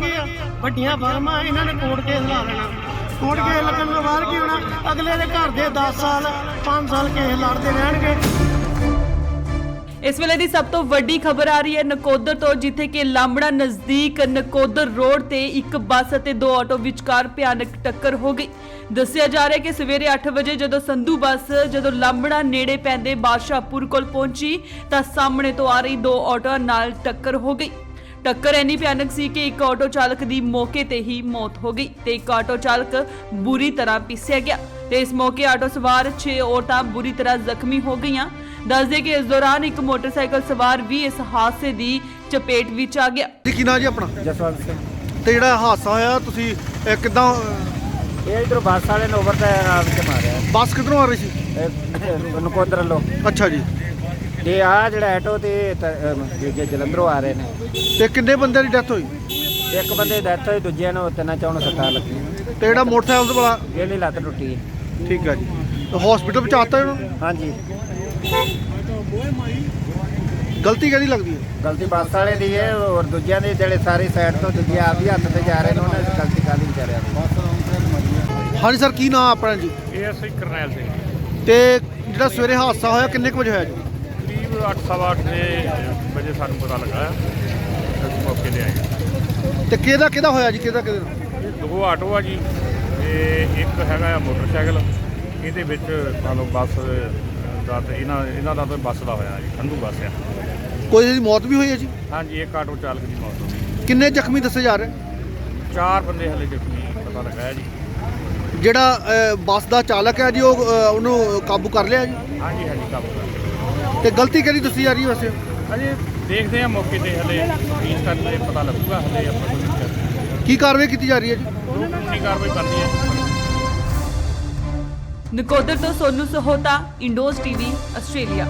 ਕੀ ਆ, ਵੱਡੀਆਂ ਫਰਮਾਂ ਇਹਨਾਂ ਨੇ ਕੋਰਟ ਕੇਸ ਲਾ ਲੈਣਾ। ਕੋਰਟ ਕੇਸ ਲੱਗਣ ਤੋਂ ਬਾਅਦ ਕੀ ਹੋਣਾ, ਅਗਲੇ ਦੇ ਘਰ ਦੇ 10 ਸਾਲ 5 ਸਾਲ ਕੇਸ ਲੜਦੇ ਰਹਿਣਗੇ। ਇਸ ਵੇਲੇ ਦੀ ਸਭ ਤੋਂ ਵੱਡੀ ਖਬਰ ਆ ਰਹੀ ਹੈ ਨਕੋਦਰ ਤੋਂ, ਜਿੱਥੇ ਕਿ ਲਾਂਬੜਾ ਨਜ਼ਦੀਕ ਨਕੋਦਰ ਰੋਡ ਤੇ ਇੱਕ ਬੱਸ ਅਤੇ 2 ਆਟੋ ਵਿਚਕਾਰ ਭਿਆਨਕ ਟੱਕਰ ਹੋ ਗਈ। ਦੱਸਿਆ ਜਾ ਰਿਹਾ ਹੈ ਕਿ ਸਵੇਰੇ 8 ਵਜੇ ਜਦੋਂ ਸੰਧੂ ਬੱਸ ਜਦੋਂ ਲਾਂਬੜਾ ਨੇੜੇ ਪੈਂਦੇ ਬਾਦਸ਼ਾਹਪੁਰ ਕੋਲ ਪਹੁੰਚੀ ਤਾਂ ਸਾਹਮਣੇ ਤੋਂ ਆ ਰਹੀ 2 ਆਟੋਆਂ ਨਾਲ ਟੱਕਰ ਹੋ ਗਈ। ਟੱਕਰ ਇੰਨੀ ਭਿਆਨਕ ਸੀ ਕਿ ਇੱਕ ਆਟੋ ਚਾਲਕ ਦੀ ਮੌਕੇ ਤੇ ਹੀ ਮੌਤ ਹੋ ਗਈ ਤੇ ਇੱਕ ਆਟੋ ਚਾਲਕ ਬੁਰੀ ਤਰ੍ਹਾਂ ਪਿਸਿਆ ਗਿਆ ਤੇ ਇਸ ਮੌਕੇ ਆਟੋ ਸਵਾਰ 6 ਔਰਤਾਂ ਬੁਰੀ ਤਰ੍ਹਾਂ ਜ਼ਖਮੀ ਹੋ ਗਈਆਂ। ਦੱਸਦੇ ਕਿ ਇਸ ਦੌਰਾਨ ਇੱਕ ਮੋਟਰਸਾਈਕਲ ਸਵਾਰ ਵੀ ਇਸ ਹਾਦਸੇ ਦੀ ਚਪੇਟ ਵਿੱਚ ਆ ਗਿਆ। ਕੀ ਨਾਂ ਜੀ ਆਪਣਾ? ਜਸਵੰਤ ਸਿੰਘ। ਤੇ ਜਿਹੜਾ ਹਾਦਸਾ ਹੋਇਆ ਤੁਸੀਂ ਕਿੱਦਾਂ? ਇਹ ਇਧਰੋਂ ਬੱਸ ਵਾਲੇ ਨੇ ਓਵਰਟੇਕ ਕੇ ਮਾਰਿਆ। ਬੱਸ ਕਿੱਧਰੋਂ ਆ ਰਹੀ ਸੀ? ਨਕੋਦਰ ਵੱਲੋਂ। ਅੱਛਾ ਜੀ। ਤੇ ਆ ਜਿਹੜਾ ਆਟੋ ਤੇ ਜਲੰਧਰੋਂ ਆ ਰਹੇ ਨੇ। ਤੇ ਕਿੰਨੇ ਬੰਦਿਆਂ ਦੀ ਡੈਥ ਹੋਈ? ਇੱਕ ਬੰਦੇ ਦੀ ਡੈਥ ਹੋਈ, ਦੂਜਿਆਂ ਨੂੰ 3-4 ਸੱਟਾਂ ਲੱਗੀਆਂ। ਤੇ ਜਿਹੜਾ ਮੋਟਰਸਾਈਕਲ ਵਾਲਾ? ਇਹਦੀ ਲੱਤ ਟੁੱਟੀ ਹੈ। ਠੀਕ ਹੈ ਜੀ। ਹਸਪੀਟਲ ਪਹੁੰਚਾਤਾ ਇਹਨੂੰ? ਹਾਂਜੀ। ਗਲਤੀ ਕਿਹਦੀ ਲੱਗਦੀ ਹੈ? ਗਲਤੀ ਬੱਸ ਵਾਲੇ ਦੀ ਹੈ, ਔਰ ਦੂਜਿਆਂ ਦੀ ਜਿਹੜੇ ਸਾਰੀ ਸਾਈਡ ਤੋਂ ਦੂਜੇ ਆਪ ਹੀ ਹੱਥ ਤੇ ਜਾ ਰਹੇ ਨੇ, ਉਹਨਾਂ ਦੀ ਗਲਤੀ ਕਾਹਦੀ ਵਿਚਾਰਿਆ। ਹਾਂਜੀ ਸਰ, ਕੀ ਨਾਂ ਆਪਣਾ ਜੀ? ਇਹ ਅਸੀਂ ਕਰਨੈਲ ਸਿੰਘ। ਤੇ ਜਿਹੜਾ ਸਵੇਰੇ ਹਾਦਸਾ ਹੋਇਆ ਕਿੰਨੇ ਕੁ ਵਜੇ ਹੋਇਆ ਜੀ? ਕਰੀਬ 8:15 ਵਜੇ ਸਾਨੂੰ ਪਤਾ ਲੱਗਾ, ਅਸੀਂ ਮੌਕੇ ਤੇ ਆਏ। ਤੇ ਕਿਹਦਾ ਹੋਇਆ ਜੀ? ਕਿਹਦੇ ਨਾਲ? ਇਹ 2 ਆਟੋ ਆ ਜੀ ਤੇ ਇੱਕ ਹੈਗਾ ਆ ਮੋਟਰਸਾਈਕਲ। ਇਹਦੇ ਵਿੱਚ ਮੰਨ ਲਓ ਬੱਸ ਦਾ ਤੇ ਇਹਨਾਂ ਦਾ ਤਾਂ ਬੱਸ ਦਾ ਹੋਇਆ ਜੀ, ਸੰਧੂ ਬੱਸ ਆ। ਕੋਈ ਦੀ ਮੌਤ ਵੀ ਹੋਈ ਹੈ ਜੀ? ਹਾਂਜੀ, ਇੱਕ ਆਟੋ ਚਾਲਕ ਦੀ ਮੌਤ ਹੋ ਗਈ। ਕਿੰਨੇ ਜ਼ਖਮੀ ਦੱਸੇ ਜਾ ਰਹੇ? 4 ਬੰਦੇ ਹਲੇ ਜ਼ਖਮੀ ਪਤਾ ਲੱਗਾ ਹੈ ਜੀ। ਜਿਹੜਾ ਬੱਸ ਦਾ ਚਾਲਕ ਹੈ ਜੀ ਉਹਨੂੰ ਕਾਬੂ ਕਰ ਲਿਆ ਜੀ? ਹਾਂਜੀ ਹਾਂਜੀ, ਕਾਬੂ ਕਰ ਲਿਆ। ਤੇ ਗਲਤੀ ਕਿਹਦੀ ਦੱਸੀ ਜਾ ਰਹੀ ਹੈ ਵੈਸੇ? ਅਜੇ ਦੇਖਦੇ ਆ ਮੌਕੇ ਤੇ, ਹਲੇ ਫੀਸ ਕਰਦੇ ਪਤਾ ਲੱਗੂਗਾ। ਹਲੇ ਆਪਾਂ ਕੋਈ ਨਹੀਂ ਕਰਦੇ। ਕੀ ਕਾਰਵਾਈ ਕੀਤੀ ਜਾ ਰਹੀ ਹੈ ਜੀ? ਕਾਨੂੰਨੀ ਕਾਰਵਾਈ ਕਰਨੀ ਹੈ। ਨਕੋਦਰ ਤੋਂ ਸੋਨੂ ਸਹੋਤਾ, ਇੰਡੋਜ਼ ਟੀਵੀ, ਆਸਟ੍ਰੇਲੀਆ।